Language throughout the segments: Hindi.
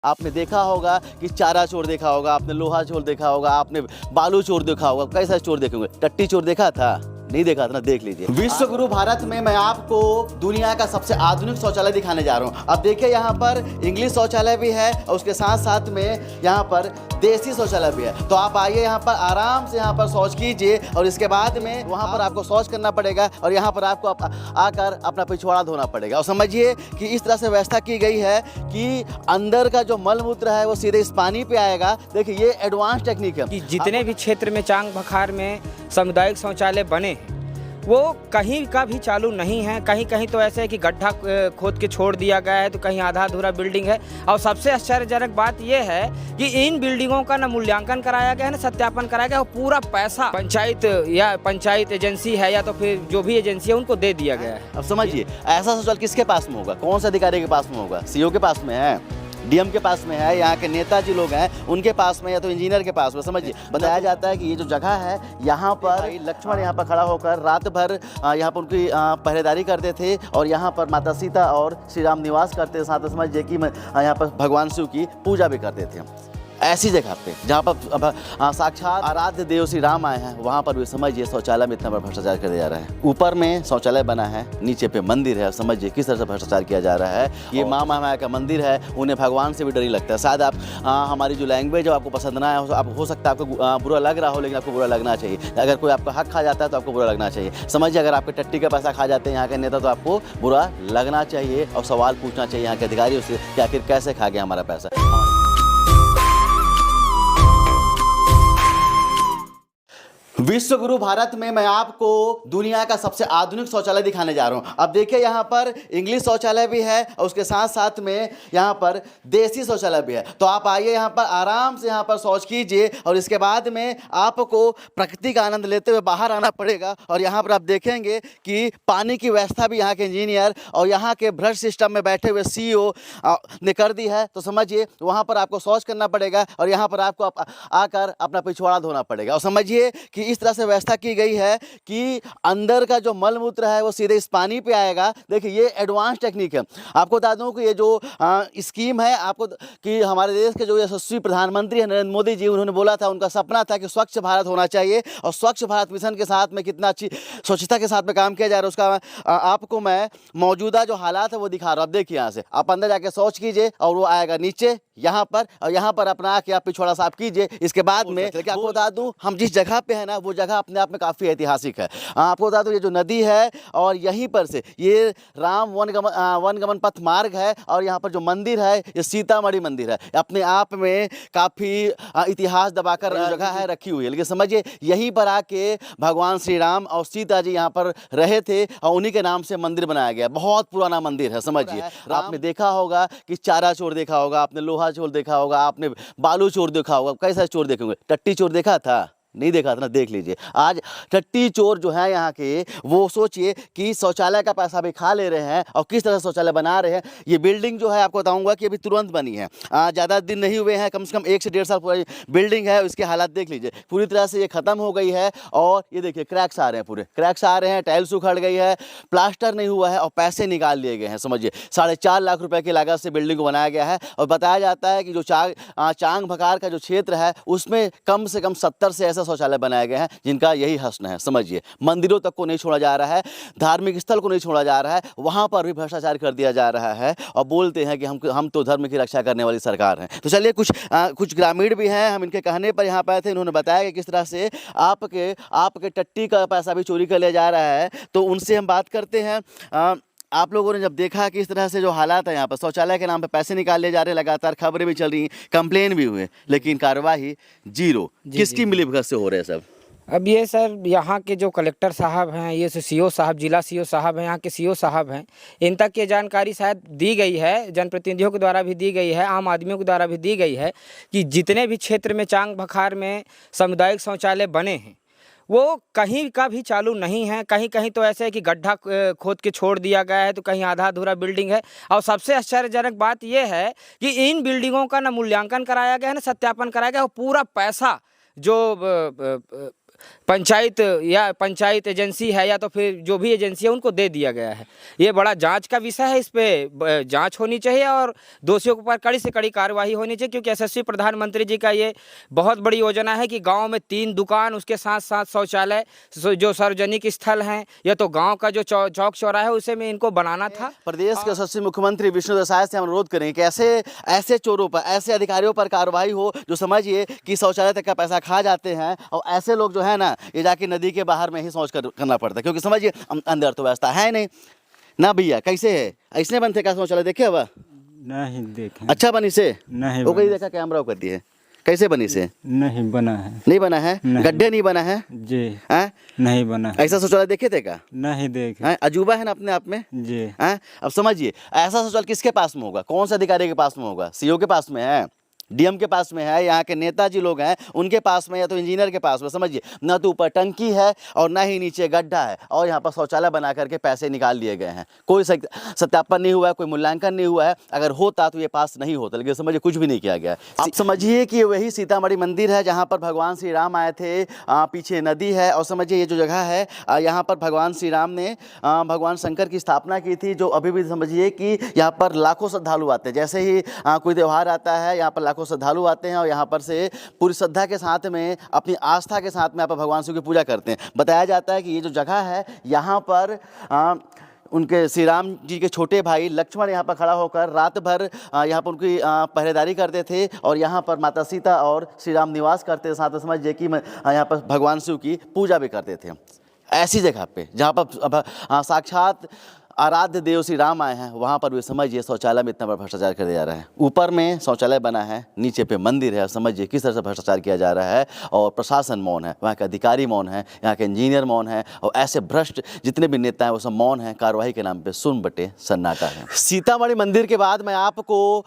आपने देखा होगा कि चारा चोर देखा होगा, आपने लोहा चोर देखा होगा, आपने बालू चोर देखा होगा, कई सारे चोर देखे होंगे। टट्टी चोर देखा था? नहीं देखा था ना, देख लीजिए। विश्व गुरु भारत में मैं आपको दुनिया का सबसे आधुनिक शौचालय दिखाने जा रहा हूँ। अब देखिए, यहाँ पर इंग्लिश शौचालय भी है और उसके साथ साथ में यहाँ पर देसी शौचालय भी है। तो आप आइए, यहाँ पर आराम से यहाँ पर शौच कीजिए और इसके बाद में वहाँ पर आपको शौच करना पड़ेगा और यहाँ पर आपको आकर अपना पिछवाड़ा धोना पड़ेगा। और समझिए कि इस तरह से व्यवस्था की गई है कि अंदर का जो मल मूत्र है वो सीधे इस पानी पे आएगा। देखिए, ये एडवांस टेक्निक है कि जितने भी क्षेत्र में चांग बखार में सामुदायिक शौचालय बने वो कहीं का भी चालू नहीं है। कहीं कहीं तो ऐसे है कि गड्ढा खोद के छोड़ दिया गया है, तो कहीं आधा अधूरा बिल्डिंग है। और सबसे आश्चर्यजनक बात यह है कि इन बिल्डिंगों का न मूल्यांकन कराया गया है, न सत्यापन कराया गया, और पूरा पैसा पंचायत एजेंसी है या तो फिर जो भी एजेंसी है उनको दे दिया गया है। अब समझिए, ऐसा शौचालय किसके पास में होगा? कौन से अधिकारी के पास में होगा? सीओ के पास में है, डीएम के पास में है, यहाँ के नेताजी लोग हैं उनके पास में, या तो इंजीनियर के पास में। समझिए, बताया जाता है कि ये जो जगह है यहाँ पर लक्ष्मण यहाँ पर खड़ा होकर रात भर यहाँ पर उनकी पहरेदारी करते थे और यहाँ पर माता सीता और श्री राम निवास करते थे। साथ में समझिए कि यहाँ पर भगवान शिव की पूजा भी करते थे। ऐसी जगह पे जहाँ पर साक्षात आराध्य देव श्री राम आए हैं, वहाँ पर भी समझिए शौचालय में इतना बड़ा भ्रष्टाचार किया जा रहा है। ऊपर में शौचालय बना है, नीचे पे मंदिर है। समझिए किस तरह से भ्रष्टाचार किया जा रहा है। ये माँ माया का मंदिर है, उन्हें भगवान से भी डर ही लगता है। शायद आप हमारी जो लैंग्वेज है आपको पसंद ना आए, आप हो सकता है आपको बुरा लग रहा हो, लेकिन आपको बुरा लगना चाहिए। अगर कोई आपका हक खा जाता है तो आपको बुरा लगना चाहिए। समझिए, अगर आपके टट्टी का पैसा खा जाते हैं यहाँ के नेता तो आपको बुरा लगना चाहिए और सवाल पूछना चाहिए यहाँ के अधिकारियों से कि आखिर कैसे खा गया हमारा पैसा। विश्व गुरु भारत में मैं आपको दुनिया का सबसे आधुनिक शौचालय दिखाने जा रहा हूं। अब देखिए, यहाँ पर इंग्लिश शौचालय भी है और उसके साथ साथ में यहाँ पर देसी शौचालय भी है। तो आप आइए, यहाँ पर आराम से यहाँ पर शौच कीजिए और इसके बाद में आपको प्रकृति का आनंद लेते हुए बाहर आना पड़ेगा। और यहाँ पर आप देखेंगे कि पानी की व्यवस्था भी यहाँ के इंजीनियर और यहाँ के भ्रष्ट सिस्टम में बैठे हुए सीईओ ने कर दी है। तो समझिए, वहाँ पर आपको शौच करना पड़ेगा और यहाँ पर आपको आकर अपना पिछवाड़ा धोना पड़ेगा। और समझिए कि इस तरह से व्यवस्था की गई है कि अंदर का जो मल मूत्र है वो सीधे इस पानी पे आएगा। देखिए, ये एडवांस टेक्निक है। आपको बता दूं कि ये जो स्कीम है आपको कि हमारे देश के जो यशस्वी प्रधानमंत्री हैं नरेंद्र मोदी जी, उन्होंने बोला था, उनका सपना था कि स्वच्छ भारत होना चाहिए और स्वच्छ भारत मिशन के साथ में कितना अच्छी स्वच्छता के साथ में काम किया जा रहा है उसका आपको मैं मौजूदा जो हालात है वो दिखा रहा हूँ। अब देखिए, यहाँ से आप अंदर जाके शौच कीजिए और वो आएगा नीचे यहाँ पर, और यहाँ पर अपना आके आप पिछवाड़ा साफ कीजिए। इसके बाद में आपको बता दूं, हम जिस जगह पे है ना वो जगह अपने आप में काफ़ी ऐतिहासिक है। आपको बता दूं, ये जो नदी है और यहीं पर से ये राम वनगमन पथ मार्ग है और यहाँ पर जो मंदिर है ये सीतामढ़ी मंदिर है। अपने आप में काफ़ी इतिहास दबाकर जगह है रखी हुई है। लेकिन समझिए, यहीं पर आके भगवान श्री राम और सीता जी यहाँ पर रहे थे और उन्हीं के नाम से मंदिर बनाया गया। बहुत पुराना मंदिर है। समझिए, आपने देखा होगा कि चारा चोर देखा होगा, आपने लोहा चोर देखा होगा, आपने बालू चोर देखा होगा, कई सारे चोर देखे होंगे। टट्टी चोर देखा था? नहीं देखा था ना, देख लीजिए। आज टट्टी चोर जो है यहाँ के, वो सोचिए कि शौचालय का पैसा भी खा ले रहे हैं और किस तरह शौचालय बना रहे हैं। ये बिल्डिंग जो है आपको बताऊंगा कि अभी तुरंत बनी है, ज़्यादा दिन नहीं हुए हैं, कम से कम 1 से 1.5 साल पुरानी बिल्डिंग है। इसके हालात देख लीजिए, पूरी तरह से ये ख़त्म हो गई है और ये देखिए क्रैक्स आ रहे हैं, पूरे क्रैक्स आ रहे हैं, टाइल्स उखड़ गई है, प्लास्टर नहीं हुआ है और पैसे निकाल लिए गए हैं। समझिए, 4.5 लाख रुपये की लागत से बिल्डिंग को बनाया गया है और बताया जाता है कि जो चांग भकार का जो क्षेत्र है उसमें कम से कम 70 से ऐसे शौचालय बनाए गए हैं जिनका यही हश्न है। समझिए, मंदिरों तक को नहीं छोड़ा जा रहा है, धार्मिक स्थल को नहीं छोड़ा जा रहा है, वहां पर भी भ्रष्टाचार कर दिया जा रहा है और बोलते हैं कि हम तो धर्म की रक्षा करने वाली सरकार है। तो चलिए, कुछ ग्रामीण भी हैं, हम इनके कहने पर यहाँ पे आए थे। इन्होंने बताया कि किस तरह से आपके टट्टी का पैसा भी चोरी कर लिया जा रहा है। तो उनसे हम बात करते हैं। आप लोगों ने जब देखा कि इस तरह से जो हालात है यहाँ पर शौचालय के नाम पे पैसे निकाल लिए जा रहे, लगातार खबरें भी चल रही, कंप्लेन भी हुए, लेकिन कार्रवाई जीरो। किसकी मिलीभगत से हो रहे हैं सब? अब ये सर, यहाँ के जो कलेक्टर साहब हैं, ये सीओ साहब, जिला सीओ साहब हैं, यहाँ के सीओ साहब हैं, इन तक ये जानकारी शायद दी गई है, जनप्रतिनिधियों के द्वारा भी दी गई है, आम आदमियों के द्वारा भी दी गई है कि जितने भी क्षेत्र में चांग बखार में सामुदायिक शौचालय बने हैं वो कहीं का भी चालू नहीं है। कहीं कहीं तो ऐसे है कि गड्ढा खोद के छोड़ दिया गया है, तो कहीं आधा अधूरा बिल्डिंग है। और सबसे आश्चर्यजनक बात यह है कि इन बिल्डिंगों का न मूल्यांकन कराया गया है, न सत्यापन कराया गया, और पूरा पैसा जो पंचायत या पंचायत एजेंसी है या तो फिर जो भी एजेंसी है उनको दे दिया गया है। ये बड़ा जांच का विषय है, इस पे जांच होनी चाहिए और दोषियों के ऊपर कड़ी से कड़ी कार्रवाई होनी चाहिए, क्योंकि यशस्वी प्रधानमंत्री जी का ये बहुत बड़ी योजना है कि गांव में 3 दुकान, उसके साथ साथ शौचालय जो सार्वजनिक स्थल हैं, या तो गांव का जो चौक चौराहा है उसे में इनको बनाना था। प्रदेश के यशस्वी मुख्यमंत्री विष्णुदेव साय से हम अनुरोध करें कि ऐसे चोरों पर, ऐसे अधिकारियों पर कार्रवाई हो जो समझिए कि शौचालय तक का पैसा खा जाते हैं, और ऐसे लोग जो है ना ये जाके नदी के बाहर में ही शौच करना पड़ता है, क्योंकि समझिए अंदर तो व्यवस्था है नहीं ना। भैया कैसे है, ऐसने बनते का शौचालय देखे हुआ? नहीं देखे। अच्छा बनी से? नहीं वो कहीं बना। देखा कैमरा कर दिए, कैसे बनी से? नहीं बना है। नहीं बना है? नहीं। गड्ढे नहीं बना है? जी हैं? नहीं बना है। ऐसा शौचालय देखे थे का? नहीं देखे। हैं? अजूबा है ना अपने आप में। जी हैं? अब समझिए ऐसा शौचालय किसके पास में होगा, कौन से अधिकारी के पास में होगा? सीओ के पास में है, डीएम के पास में है, यहाँ के नेताजी लोग हैं उनके पास में, या तो इंजीनियर के पास में। समझिए ना तो ऊपर टंकी है और ना ही नीचे गड्ढा है, और यहाँ पर शौचालय बना करके पैसे निकाल लिए गए हैं। कोई सत्यापन नहीं हुआ है, कोई मूल्यांकन नहीं हुआ है। अगर होता तो ये पास नहीं होता, लेकिन समझिए कुछ भी नहीं किया गया है। आप समझिए कि वही सीतामढ़ी मंदिर है जहाँ पर भगवान श्री राम आए थे। पीछे नदी है, और समझिए ये जो जगह है यहाँ पर भगवान श्री राम ने भगवान शंकर की स्थापना की थी, जो अभी भी समझिए कि यहाँ पर लाखों श्रद्धालु आते हैं। जैसे ही कोई त्यौहार आता है यहाँ पर लाखों श्रद्धालु आते हैं, और यहाँ पर से पूरी श्रद्धा के साथ में, अपनी आस्था के साथ में यहाँ पर भगवान शिव की पूजा करते हैं। बताया जाता है कि ये जो जगह है यहाँ पर उनके श्री राम जी के छोटे भाई लक्ष्मण यहाँ पर खड़ा होकर रात भर यहाँ पर उनकी पहरेदारी करते थे, और यहाँ पर माता सीता और श्री राम निवास करते थे। साथ में समझिए कि यहाँ पर भगवान शिव की पूजा भी करते थे। ऐसी जगह पे जहाँ पर साक्षात आराध्य देव श्री राम आए हैं, वहाँ पर भी समझिए शौचालय में इतना बड़ा भ्रष्टाचार किया जा रहा है। ऊपर में शौचालय बना है, नीचे पे मंदिर है, समझिए किस तरह से भ्रष्टाचार किया जा रहा है। और प्रशासन मौन है, वहाँ के अधिकारी मौन है, यहाँ के इंजीनियर मौन है, और ऐसे भ्रष्ट जितने भी नेता हैं वो सब मौन हैं। कार्रवाई के नाम पे सुन बटे सन्नाटा है। सीतामढ़ी मंदिर के बाद मैं आपको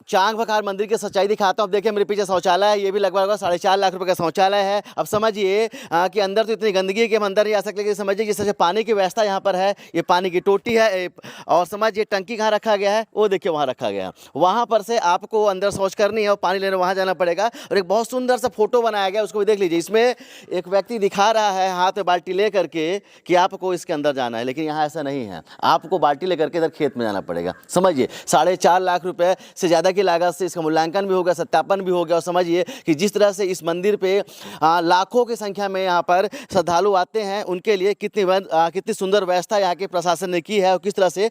चांग बखार मंदिर की सच्चाई दिखाता हूँ। देखिए मेरे पीछे शौचालय है, ये भी लगभग 4.5 लाख रुपये का शौचालय है। अब समझिए कि अंदर तो इतनी गंदगी है कि हम अंदर नहीं आ सकते, लेकिन समझिए जिस तरह से पानी की व्यवस्था यहाँ पर है, ये पानी की टोटी है, और समझिए टंकी कहाँ रखा गया है, वो देखिए वहाँ रखा गया है। वहाँ पर से आपको अंदर शौच करनी है और पानी लेने वहाँ जाना पड़ेगा। और एक बहुत सुंदर सा फोटो बनाया गया, उसको भी देख लीजिए। इसमें एक व्यक्ति दिखा रहा है हाथ में बाल्टी ले करके कि आपको इसके अंदर जाना है, लेकिन यहाँ ऐसा नहीं है। आपको बाल्टी लेकर के इधर खेत में जाना पड़ेगा। समझिए 4.5 लाख रुपए से ज़्यादा की लागत से इसका मूल्यांकन भी हो गया, सत्यापन भी हो गया। और समझिए कि जिस तरह से इस मंदिर पे लाखों की संख्या में यहाँ पर श्रद्धालु आते हैं, उनके लिए कितनी सुंदर व्यवस्था यहाँ के प्रशासन ने की है, और किस तरह से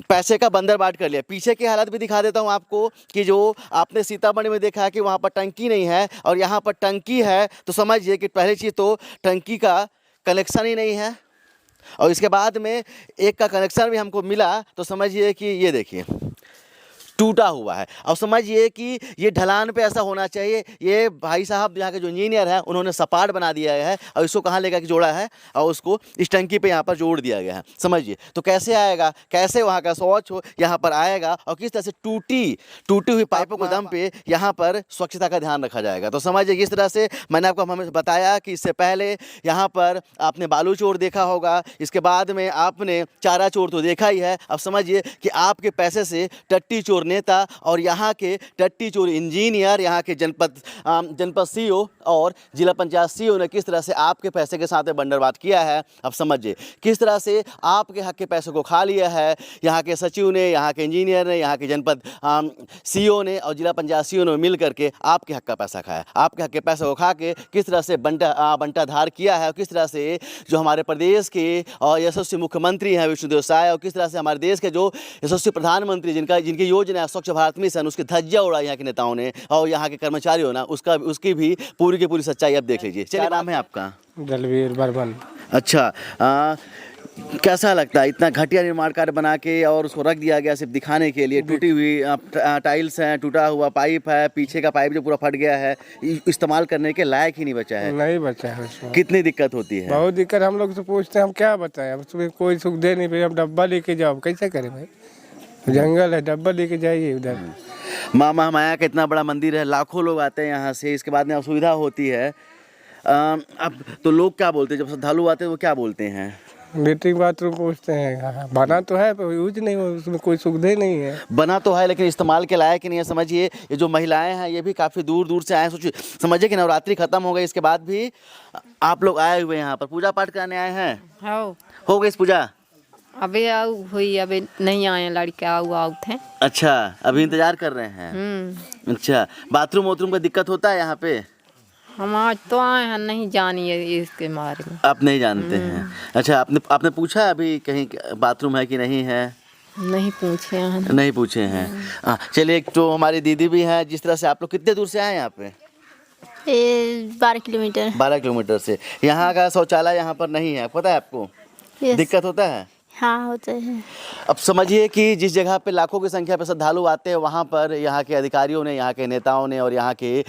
पैसे का बंदरबाट कर लिया। पीछे की हालत भी दिखा देता हूँ आपको कि जो आपने सीतामढ़ी में देखा कि वहाँ पर टंकी नहीं है और यहाँ पर टंकी है, तो समझिए कि पहली चीज़ तो टंकी का कनेक्शन ही नहीं है, और इसके बाद में एक का कनेक्शन भी हमको मिला तो समझिए कि ये देखिए टूटा हुआ है। और समझिए कि ये ढलान पे ऐसा होना चाहिए। ये भाई साहब यहाँ के जो इंजीनियर हैं उन्होंने सपाट बना दिया है, और इसको कहाँ लेकर के जोड़ा है, और उसको इस टंकी पे यहाँ पर जोड़ दिया गया है। समझिए तो कैसे आएगा, कैसे वहाँ का शौच हो यहाँ पर आएगा, और किस तरह से टूटी हुई पाइपों को दम पे यहाँ पर स्वच्छता का ध्यान रखा जाएगा। तो समझिए किस तरह से मैंने आपको हमें बताया कि इससे पहले यहाँ पर आपने बालू चोर देखा होगा, इसके बाद में आपने चारा चोर तो देखा ही है। अब समझिए कि आपके पैसे से टट्टी चोर नेता और यहाँ के टट्टी चोर इंजीनियर, यहाँ के जनपद सीओ और जिला पंचायत सीओ ने किस तरह से आपके पैसे के साथ बंदरबाट किया है। अब समझिए किस तरह से आपके हक के पैसे को खा लिया है। यहाँ के सचिव ने, यहाँ के इंजीनियर ने, यहाँ के जनपद सीओ ने और जिला पंचायत सीओ ने मिल करके आपके हक का पैसा खाया। आपके हक के पैसे को खा के किस तरह से बंटाधार किया है, और किस तरह से जो हमारे प्रदेश के और यशस्वी मुख्यमंत्री हैं विष्णुदेव साय, और किस तरह से हमारे देश के जो यशस्वी प्रधानमंत्री जिनकी योजना स्वच्छ भारत मिशन, उसकी धज्जियां उड़ाई यहाँ के नेताओं ने और यहाँ के कर्मचारियों ने, उसकी भी पूरी की पूरी सच्चाई अब देख लीजिए। क्या नाम है आपका? दलवीर बर्मन। अच्छा, कैसा लगता है इतना घटिया निर्माण कार्य बना के और उसको रख दिया गया सिर्फ दिखाने के लिए? टूटी हुई टाइल्स हैं, टूटा हुआ पाइप है, पीछे का पाइप जो पूरा फट गया है, इस्तेमाल करने के लायक ही नहीं बचा है। नहीं बचा है उसमें। कितनी दिक्कत होती है? बहुत दिक्कत। हम लोग से पूछते हैं हम क्या बताएं, अब तुम्हें कोई सुख दे नहीं, फिर हम डब्बा लेके जाओ, कैसे करें भाई? जंगल है, डब्बा लेके जाइए उधर। माँ महामाया का इतना बड़ा मंदिर है, लाखों लोग आते हैं यहाँ से, इसके बाद में असुविधा होती है। अब तो लोग क्या बोलते हैं जब श्रद्धालु आते हैं, वो क्या बोलते हैं? लेटरिन बाथरूम पूछते हैं, बना तो है पर यूज नहीं हो, उसमें कोई सुविधा ही नहीं है। बना तो है लेकिन इस्तेमाल के लायक नहीं है। समझिए ये जो महिलाएं हैं ये भी काफ़ी दूर दूर से आए हैं। सोचिए, समझिए कि नवरात्रि खत्म हो गई, इसके बाद भी आप लोग आए हुए हैं यहाँ पर पूजा पाठ करने आए हैं। हो गई इस पूजा? अबे आऊ हुई, अबे नहीं आए लड़के आऊ थे। अच्छा, अभी इंतजार कर रहे हैं। अच्छा, बाथरूम वाथरूम का दिक्कत होता है यहाँ पे? हम आज तो आए हैं, नहीं जानिए इसके बारे में। आप नहीं जानते हैं? अच्छा, आपने पूछा अभी कहीं बाथरूम है कि नहीं है? नहीं पूछे हैं। नहीं पूछे हैं। चलिए, एक तो हमारी दीदी भी है। जिस तरह से आप लोग कितने दूर से आए हैं यहाँ पे? 12 किलोमीटर। 12 किलोमीटर से। यहाँ का शौचालय यहाँ पर नहीं है, पता है आपको? यस। दिक्कत होता है। हाँ होते हैं। अब समझिए कि जिस जगह पे लाखों की संख्या पे श्रद्धालु आते हैं वहाँ पर यहाँ के अधिकारियों ने, यहाँ के नेताओं ने और यहाँ के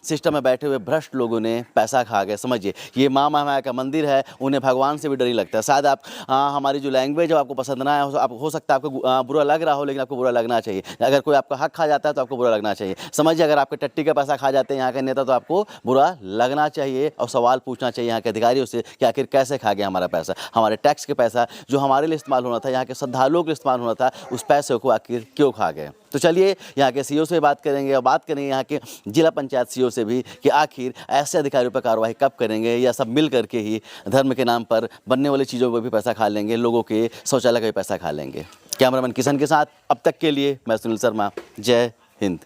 सिस्टम में बैठे हुए भ्रष्ट लोगों ने पैसा खा गए। समझिए, ये माँ माया का मंदिर है, उन्हें भगवान से भी डर ही लगता है। शायद आप हमारी जो लैंग्वेज है आपको पसंद ना आए, हो सकता है आपको बुरा लग रहा हो, लेकिन आपको बुरा लगना चाहिए। अगर कोई आपका हक खा जाता है तो आपको बुरा लगना चाहिए। समझिए, अगर आपके टट्टी का पैसा खा जाते हैं यहाँ के नेता तो आपको बुरा लगना चाहिए और सवाल पूछना चाहिए यहाँ के अधिकारियों से कि आखिर कैसे खा गया हमारा पैसा, हमारे टैक्स के पैसा जो हमारे लिए इस्तेमाल होना था, यहाँ के श्रद्धालुओं के लिए इस्तेमाल होना था, उस पैसे को आखिर क्यों खा गए। तो चलिए यहाँ के सीईओ से बात करेंगे और बात करेंगे यहाँ के जिला पंचायत सीईओ से भी कि आखिर ऐसे अधिकारियों पर कार्रवाई कब करेंगे, या सब मिल करके ही धर्म के नाम पर बनने वाली चीज़ों को भी पैसा खा लेंगे, लोगों के शौचालय का भी पैसा खा लेंगे। कैमरामैन किशन के साथ अब तक के लिए मैं सुनील शर्मा। जय हिंद।